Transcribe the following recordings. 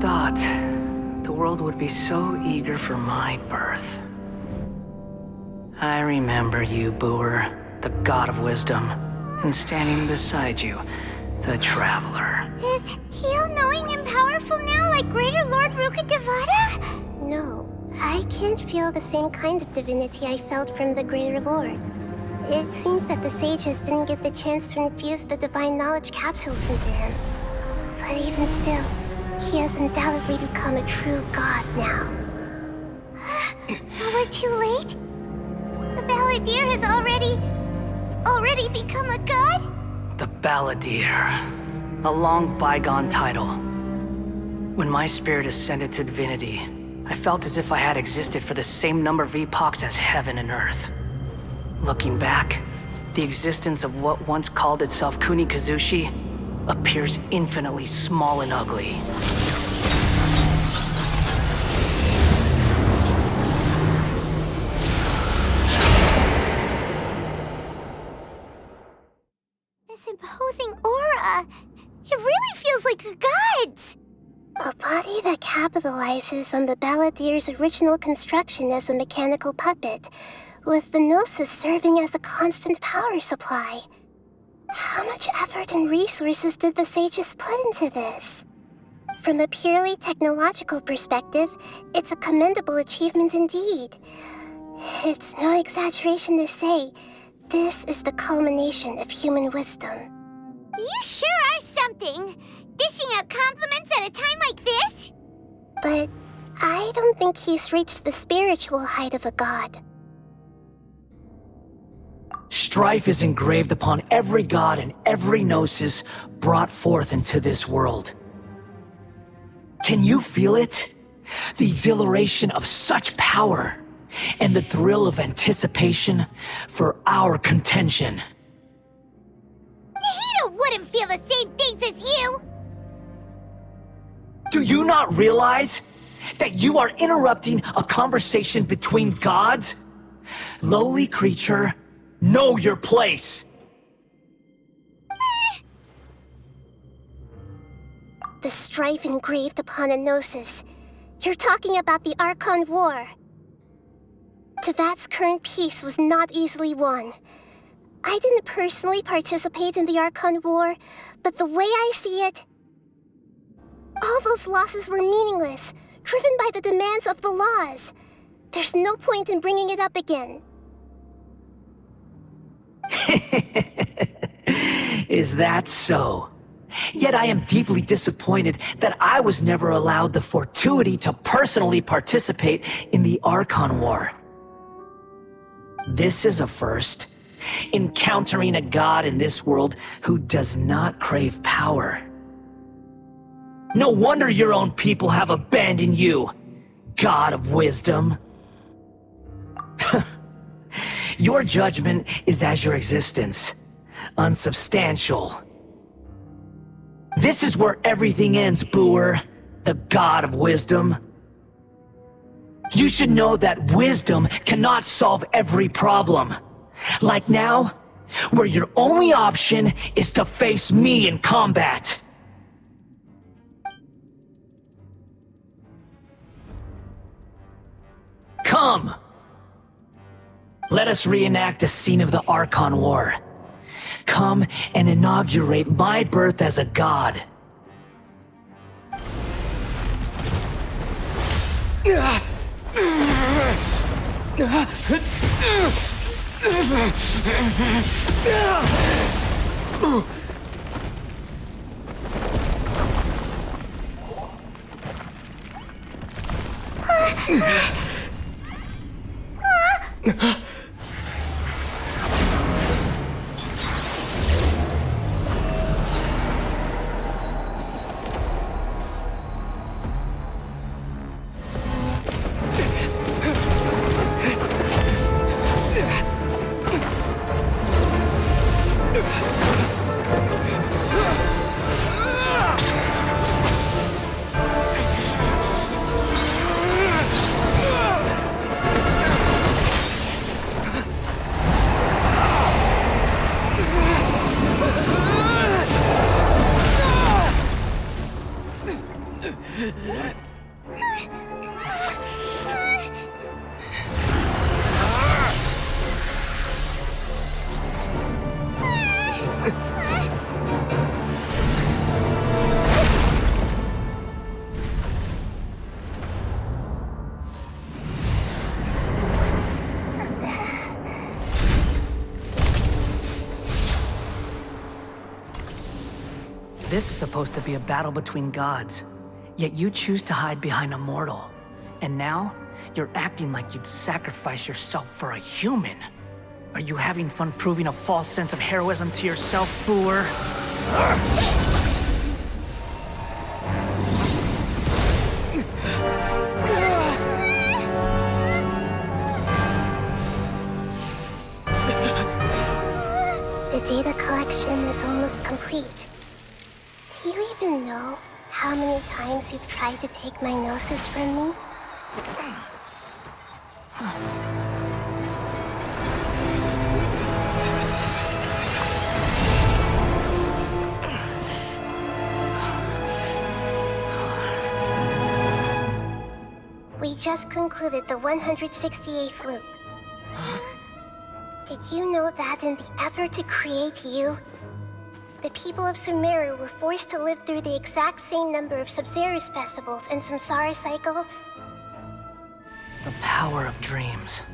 thought the world would be so eager for my birth. I remember you, Booer, the god of wisdom, and standing beside you, the traveler. Is he all-knowing and powerful now, like Greater Lord Rukkhadevata? No, I can't feel the same kind of divinity I felt from the Greater Lord. It seems that the sages didn't get the chance to infuse the divine knowledge capsules into him. But even still, he has undoubtedly become a true god now. So we're too late? The Balladeer has already become a god? The Balladeer. A long bygone title. When my spirit ascended to divinity, I felt as if I had existed for the same number of epochs as heaven and earth. Looking back, the existence of what once called itself Kunikazushi appears infinitely small and ugly. This imposing aura, it really feels like the gods! A body that capitalizes on the Balladeer's original construction as a mechanical puppet, with the Gnosis serving as a constant power supply. How much effort and resources did the sages put into this? From a purely technological perspective, it's a commendable achievement indeed. It's no exaggeration to say, this is the culmination of human wisdom. You sure are something! Dishing out compliments at a time like this? But I don't think he's reached the spiritual height of a god. Strife is engraved upon every god and every gnosis brought forth into this world. Can you feel it? The exhilaration of such power, and the thrill of anticipation for our contention. Nahida wouldn't feel the same things as you! Do you not realize that you are interrupting a conversation between gods? Lowly creature, know your place! The strife engraved upon a gnosis. You're talking about the Archon War. Tevat's current peace was not easily won. I didn't personally participate in the Archon War, but the way I see it, all those losses were meaningless, driven by the demands of the laws. There's no point in bringing it up again. Is that so? Yet I am deeply disappointed that I was never allowed the fortuity to personally participate in the Archon War. This is a first. Encountering a god in this world who does not crave power. No wonder your own people have abandoned you, god of wisdom. Your judgment is as your existence, unsubstantial. This is where everything ends, Booer, the god of wisdom. You should know that wisdom cannot solve every problem. Like now, where your only option is to face me in combat. Come! Let us reenact a scene of the Archon War. Come and inaugurate my birth as a god. This is supposed to be a battle between gods, yet you choose to hide behind a mortal. And now, you're acting like you'd sacrifice yourself for a human. Are you having fun proving a false sense of heroism to yourself, Booer? The data collection is almost complete. Do you even know how many times you've tried to take my gnosis from me? We just concluded the 168th loop. Did you know that in the effort to create you, the people of Sumeru were forced to live through the exact same number of Sub-Zerus festivals and Samsara cycles? The power of dreams.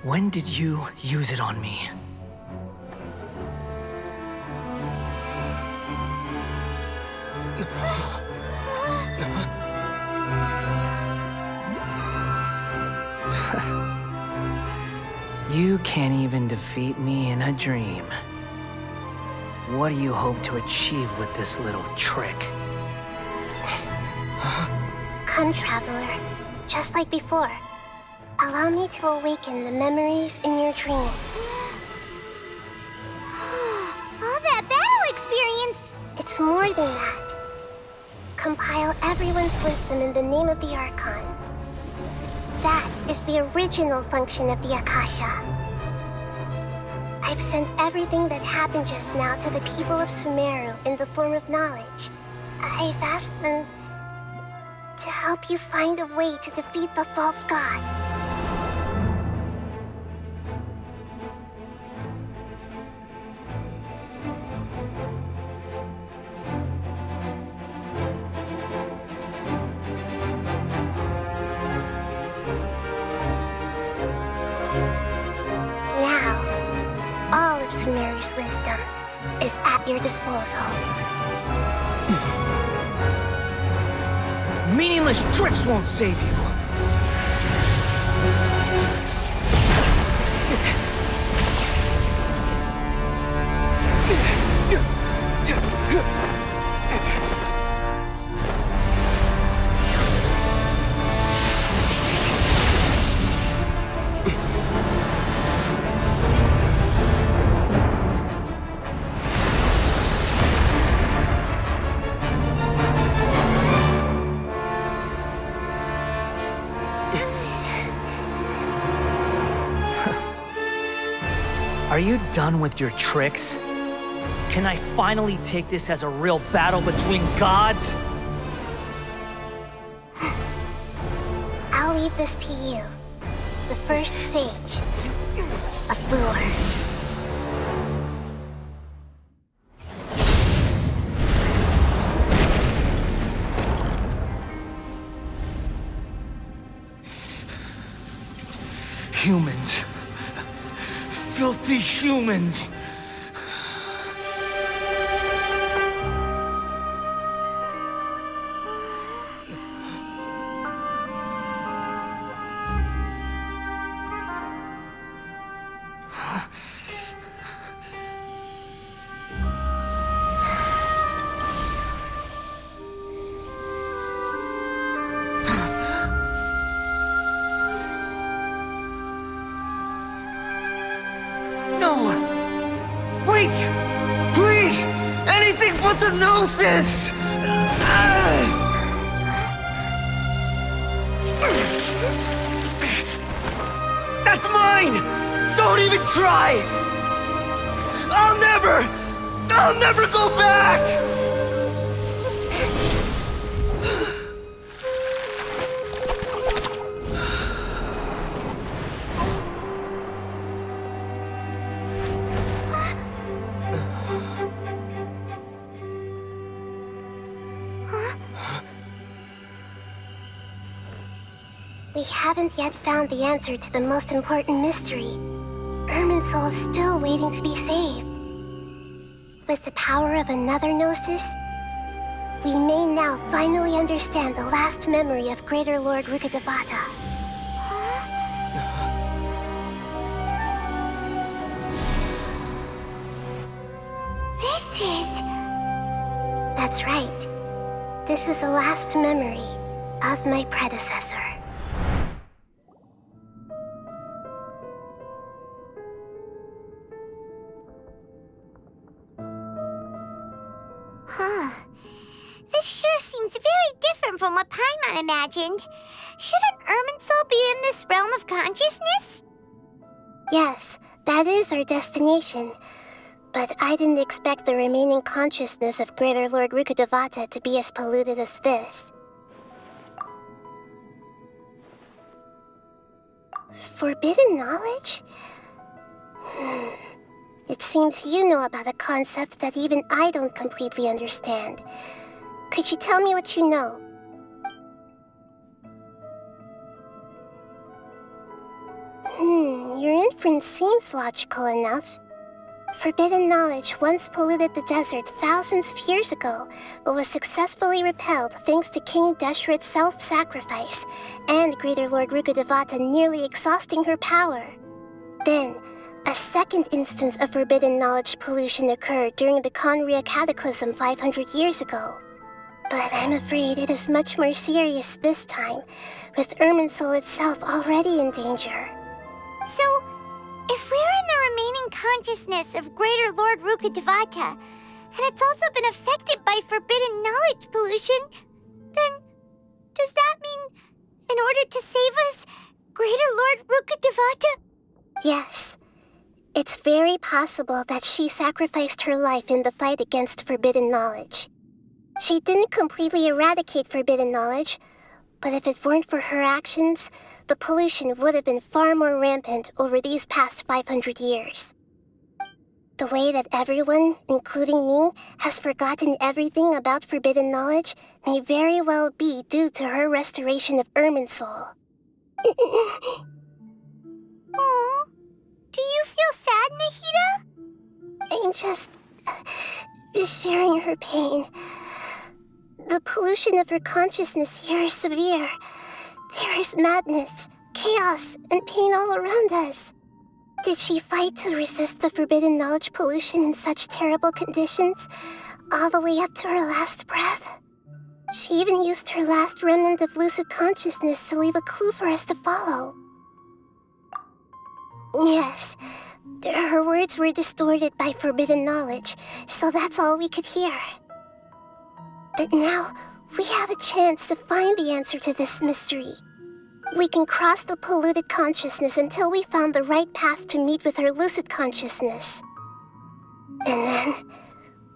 When did you use it on me? You can't even defeat me in a dream. What do you hope to achieve with this little trick? Come, Traveler. Just like before. Allow me to awaken the memories in your dreams. All that battle experience! It's more than that. Compile everyone's wisdom in the name of the Archon. That is the original function of the Akasha. I've sent everything that happened just now to the people of Sumeru in the form of knowledge. I've asked them to help you find a way to defeat the false god. Sumeru's wisdom is at your disposal. Meaningless tricks won't save you. Are you done with your tricks? Can I finally take this as a real battle between gods? I'll leave this to you, the first sage of Booer. Humans. Filthy humans. Please! Anything but the Gnosis! That's mine! Don't even try! I'll never go back! We haven't yet found the answer to the most important mystery. Irminsul is still waiting to be saved. With the power of another Gnosis, we may now finally understand the last memory of Greater Lord Rukkhadevata. That's right. This is the last memory of my predecessor. This sure seems very different from what Paimon imagined. Shouldn't Irminsul be in this realm of consciousness? Yes, that is our destination. But I didn't expect the remaining consciousness of Greater Lord Rukkhadevata to be as polluted as this. Forbidden knowledge? It seems you know about a concept that even I don't completely understand. Could you tell me what you know? Your inference seems logical enough. Forbidden knowledge once polluted the desert thousands of years ago, but was successfully repelled thanks to King Deshret's self-sacrifice, and Greater Lord Rukkhadevata nearly exhausting her power. Then, a second instance of forbidden knowledge pollution occurred during the Conria Cataclysm 500 years ago. But I'm afraid it is much more serious this time, with Irminsul itself already in danger. So, if we're in the remaining consciousness of Greater Lord Rukkhadevata, and it's also been affected by forbidden knowledge pollution, then does that mean, in order to save us, Greater Lord Rukkhadevata? Yes. It's very possible that she sacrificed her life in the fight against forbidden knowledge. She didn't completely eradicate forbidden knowledge, but if it weren't for her actions, the pollution would have been far more rampant over these past 500 years. The way that everyone, including me, has forgotten everything about forbidden knowledge may very well be due to her restoration of Irminsul. Aww. Do you feel sad, Nahida? I'm just sharing her pain. The pollution of her consciousness here is severe. There is madness, chaos, and pain all around us. Did she fight to resist the forbidden knowledge pollution in such terrible conditions, all the way up to her last breath? She even used her last remnant of lucid consciousness to leave a clue for us to follow. Yes, her words were distorted by forbidden knowledge, so that's all we could hear. But now, we have a chance to find the answer to this mystery. We can cross the polluted consciousness until we found the right path to meet with our lucid consciousness. And then,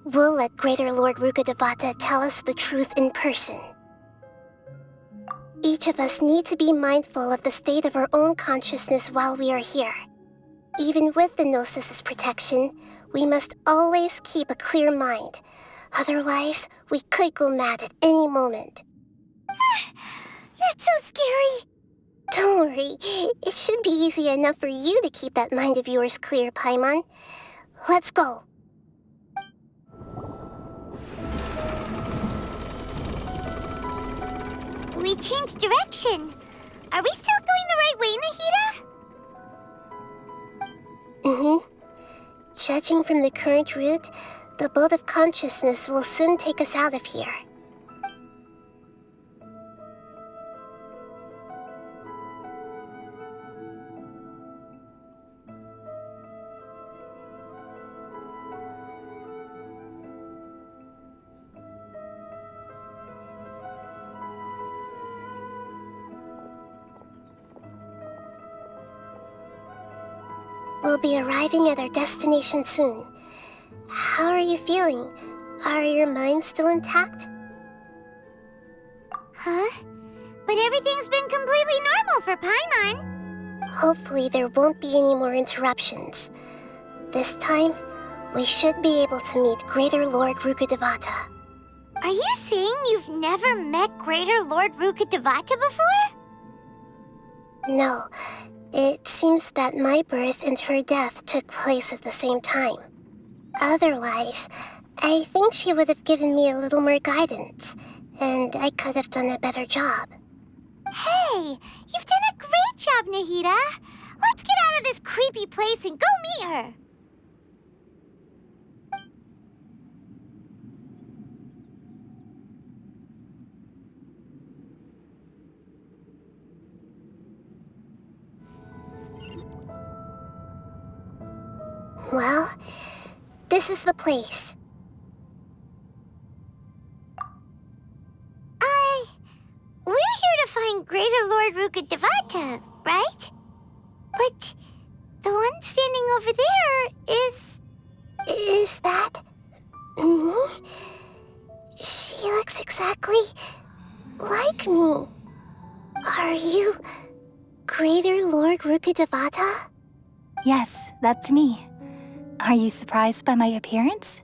we'll let Greater Lord Rukkhadevata tell us the truth in person. Each of us need to be mindful of the state of our own consciousness while we are here. Even with the Gnosis' protection, we must always keep a clear mind. Otherwise, we could go mad at any moment. That's so scary. Don't worry, it should be easy enough for you to keep that mind of yours clear, Paimon. Let's go. We changed direction. Are we still going the right way, Nahida? Judging from the current route, the boat of consciousness will soon take us out of here. We'll be arriving at our destination soon. How are you feeling? Are your minds still intact? Huh? But everything's been completely normal for Paimon. Hopefully there won't be any more interruptions. This time, we should be able to meet Greater Lord Rukkhadevata. Are you saying you've never met Greater Lord Rukkhadevata before? No, it seems that my birth and her death took place at the same time. Otherwise, I think she would have given me a little more guidance, and I could have done a better job. Hey, you've done a great job, Nahida. Let's get out of this creepy place and go meet her. Well, this is the place. We're here to find Greater Lord Rukkhadevata, right? But the one standing over there is... Is that... me? She looks exactly like me. Are you Greater Lord Rukkhadevata? Yes, that's me. Are you surprised by my appearance?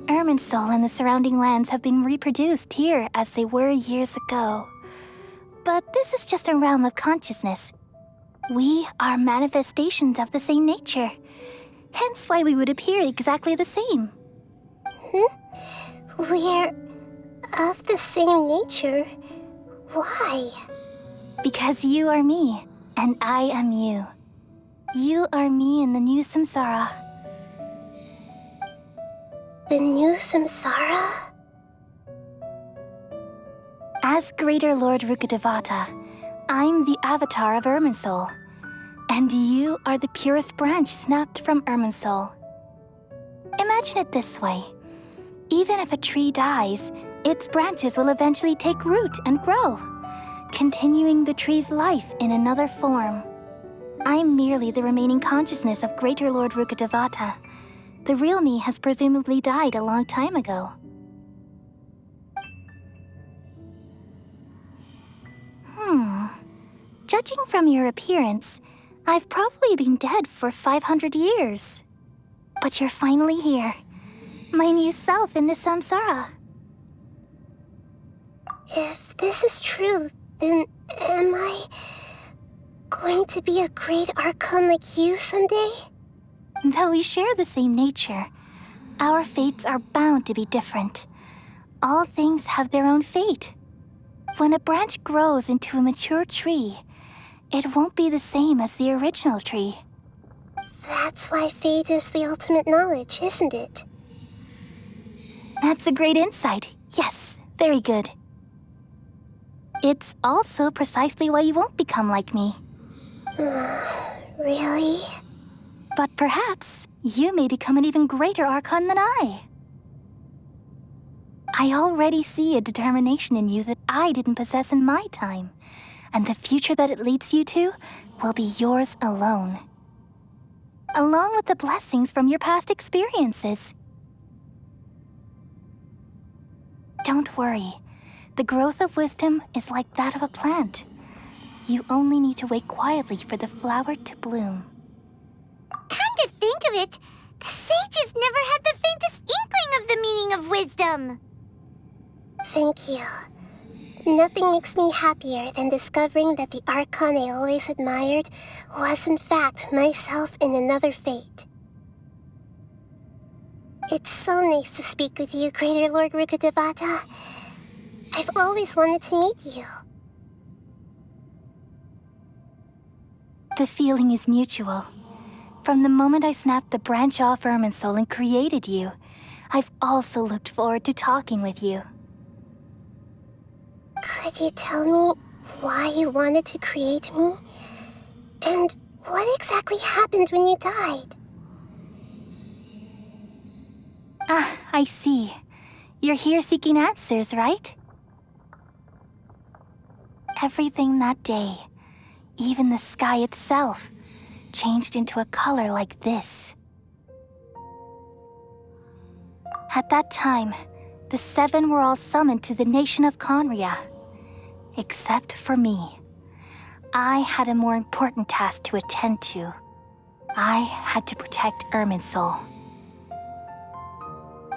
Irminsul and the surrounding lands have been reproduced here as they were years ago. But this is just a realm of consciousness. We are manifestations of the same nature. Hence why we would appear exactly the same. We're of the same nature. Why? Because you are me, and I am you. You are me in the new samsara. The new samsara? As Greater Lord Rukkhadevata, I'm the avatar of Irminsul, and you are the purest branch snapped from Irminsul. Imagine it this way. Even if a tree dies, its branches will eventually take root and grow, continuing the tree's life in another form. I'm merely the remaining consciousness of Greater Lord Rukkhadevata. The real me has presumably died a long time ago. Judging from your appearance, I've probably been dead for 500 years. But you're finally here. My new self in the samsara. If this is true, then am I going to be a great Archon like you someday? Though we share the same nature, our fates are bound to be different. All things have their own fate. When a branch grows into a mature tree, it won't be the same as the original tree. That's why fate is the ultimate knowledge, isn't it? That's a great insight. Yes, very good. It's also precisely why you won't become like me. Really? But perhaps you may become an even greater Archon than I. I already see a determination in you that I didn't possess in my time, and the future that it leads you to will be yours alone. Along with the blessings from your past experiences. Don't worry. The growth of wisdom is like that of a plant. You only need to wait quietly for the flower to bloom. Come to think of it, the sages never had the faintest inkling of the meaning of wisdom. Thank you. Nothing makes me happier than discovering that the Archon I always admired was in fact myself in another fate. It's so nice to speak with you, Greater Lord Rukkhadevata. I've always wanted to meet you. The feeling is mutual. From the moment I snapped the branch off Irminsul and created you, I've also looked forward to talking with you. Could you tell me why you wanted to create me? And what exactly happened when you died? Ah, I see. You're here seeking answers, right? Everything that day, even the sky itself, changed into a color like this. At that time, the seven were all summoned to the nation of Conria. Except for me. I had a more important task to attend to. I had to protect Irminsul.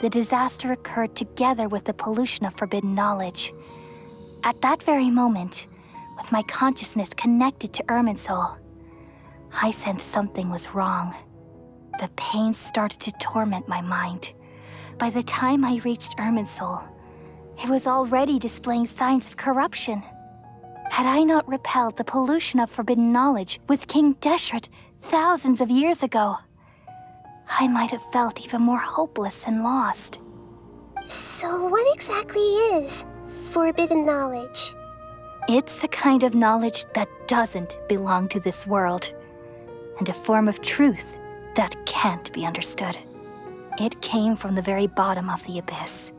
The disaster occurred together with the pollution of forbidden knowledge. At that very moment, with my consciousness connected to Irminsul, I sensed something was wrong. The pain started to torment my mind. By the time I reached Irminsul, it was already displaying signs of corruption. Had I not repelled the pollution of forbidden knowledge with King Deshret thousands of years ago, I might have felt even more hopeless and lost. So what exactly is forbidden knowledge? It's a kind of knowledge that doesn't belong to this world, and a form of truth that can't be understood. It came from the very bottom of the abyss.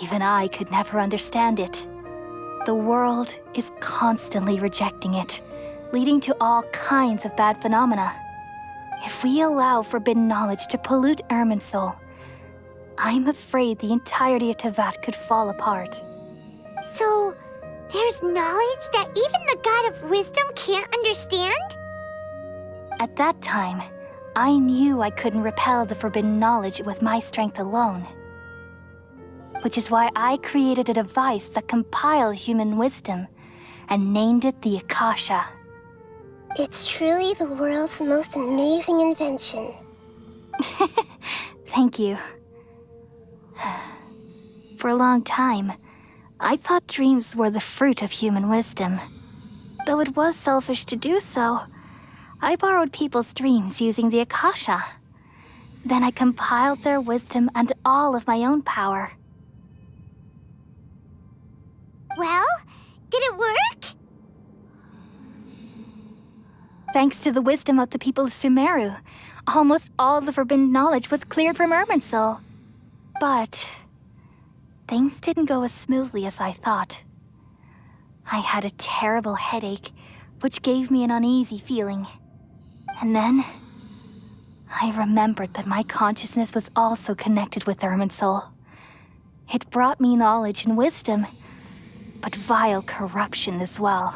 Even I could never understand it. The world is constantly rejecting it, leading to all kinds of bad phenomena. If we allow forbidden knowledge to pollute Irminsul, I'm afraid the entirety of Teyvat could fall apart. So, there's knowledge that even the God of Wisdom can't understand? At that time, I knew I couldn't repel the forbidden knowledge with my strength alone. Which is why I created a device that compiled human wisdom and named it the Akasha. It's truly the world's most amazing invention. Thank you. For a long time, I thought dreams were the fruit of human wisdom. Though it was selfish to do so, I borrowed people's dreams using the Akasha. Then I compiled their wisdom and all of my own power. Well, did it work? Thanks to the wisdom of the people of Sumeru, almost all the forbidden knowledge was cleared from Irminsul. But things didn't go as smoothly as I thought. I had a terrible headache, which gave me an uneasy feeling. And then I remembered that my consciousness was also connected with Irminsul. It brought me knowledge and wisdom, but vile corruption as well.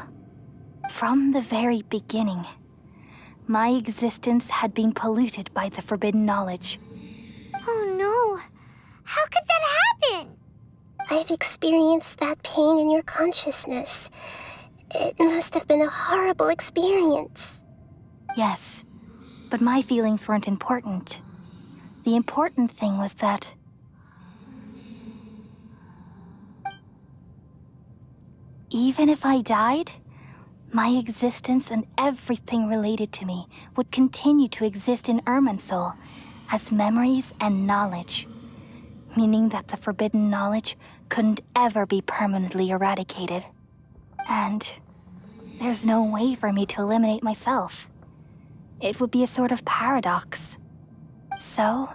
From the very beginning, my existence had been polluted by the forbidden knowledge. Oh no. How could that happen? I've experienced that pain in your consciousness. It must have been a horrible experience. Yes, but my feelings weren't important. The important thing was that even if I died, my existence and everything related to me would continue to exist in Irminsul as memories and knowledge, meaning that the forbidden knowledge couldn't ever be permanently eradicated. And there's no way for me to eliminate myself. It would be a sort of paradox. So,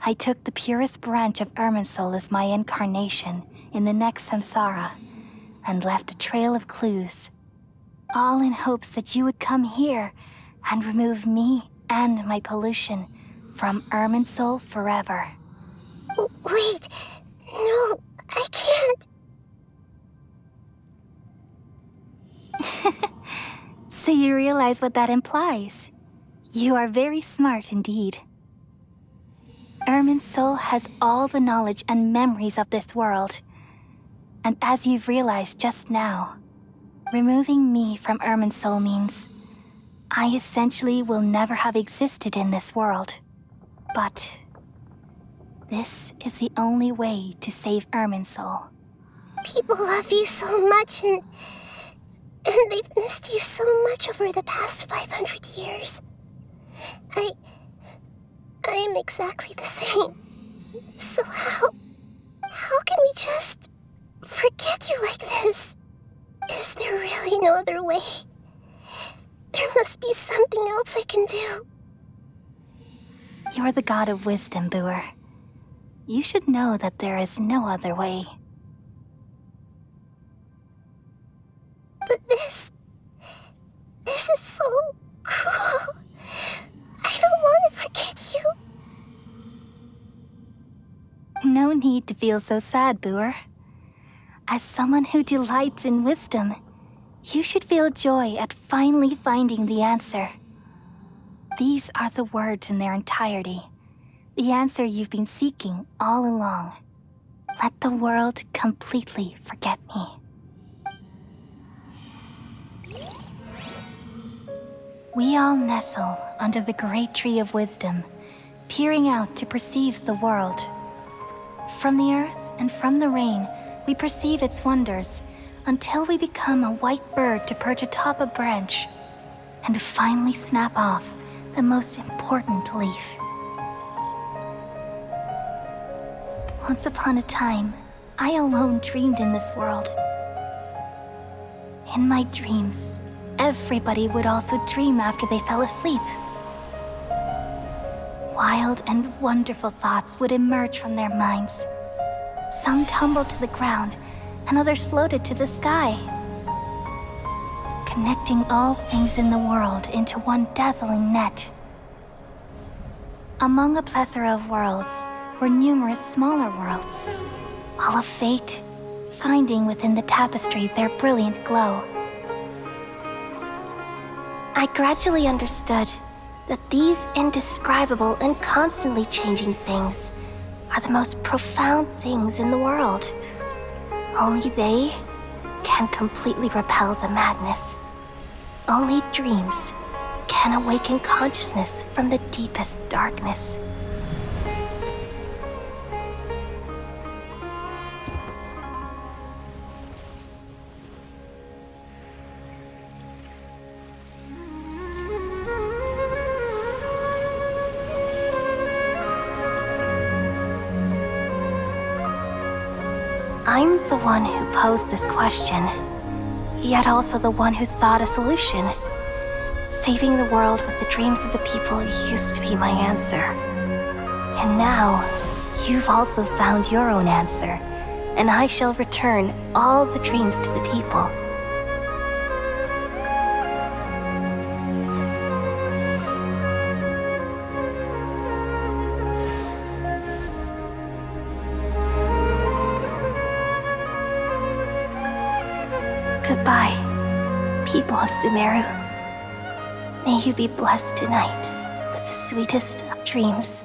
I took the purest branch of Irminsul as my incarnation in the next samsara and left a trail of clues, all in hopes that you would come here and remove me and my pollution from Irminsul forever. Wait, no, I can't. So you realize what that implies. You are very smart indeed. Irminsul has all the knowledge and memories of this world. And as you've realized just now, removing me from Irminsul means I essentially will never have existed in this world. But this is the only way to save Irminsul. People love you so much and they've missed you so much over the past 500 years. I am exactly the same. So how can we just forget you like this? Is there really no other way? There must be something else I can do. You're the god of wisdom, Buer. You should know that there is no other way. But this is so cruel. I don't want to forget you. No need to feel so sad, Buer. As someone who delights in wisdom, you should feel joy at finally finding the answer. These are the words in their entirety, the answer you've been seeking all along. Let the world completely forget me. We all nestle under the great tree of wisdom, peering out to perceive the world. From the earth and from the rain, we perceive its wonders, until we become a white bird to perch atop a branch, and finally snap off the most important leaf. Once upon a time, I alone dreamed in this world. In my dreams, everybody would also dream after they fell asleep. Wild and wonderful thoughts would emerge from their minds. Some tumbled to the ground, and others floated to the sky, connecting all things in the world into one dazzling net. Among a plethora of worlds were numerous smaller worlds, all of fate, finding within the tapestry their brilliant glow. I gradually understood that these indescribable and constantly changing things are the most profound things in the world. Only they can completely repel the madness. Only dreams can awaken consciousness from the deepest darkness. I'm the one who posed this question, yet also the one who sought a solution. Saving the world with the dreams of the people used to be my answer. And now, you've also found your own answer, and I shall return all the dreams to the people. Goodbye, people of Sumeru. May you be blessed tonight with the sweetest of dreams.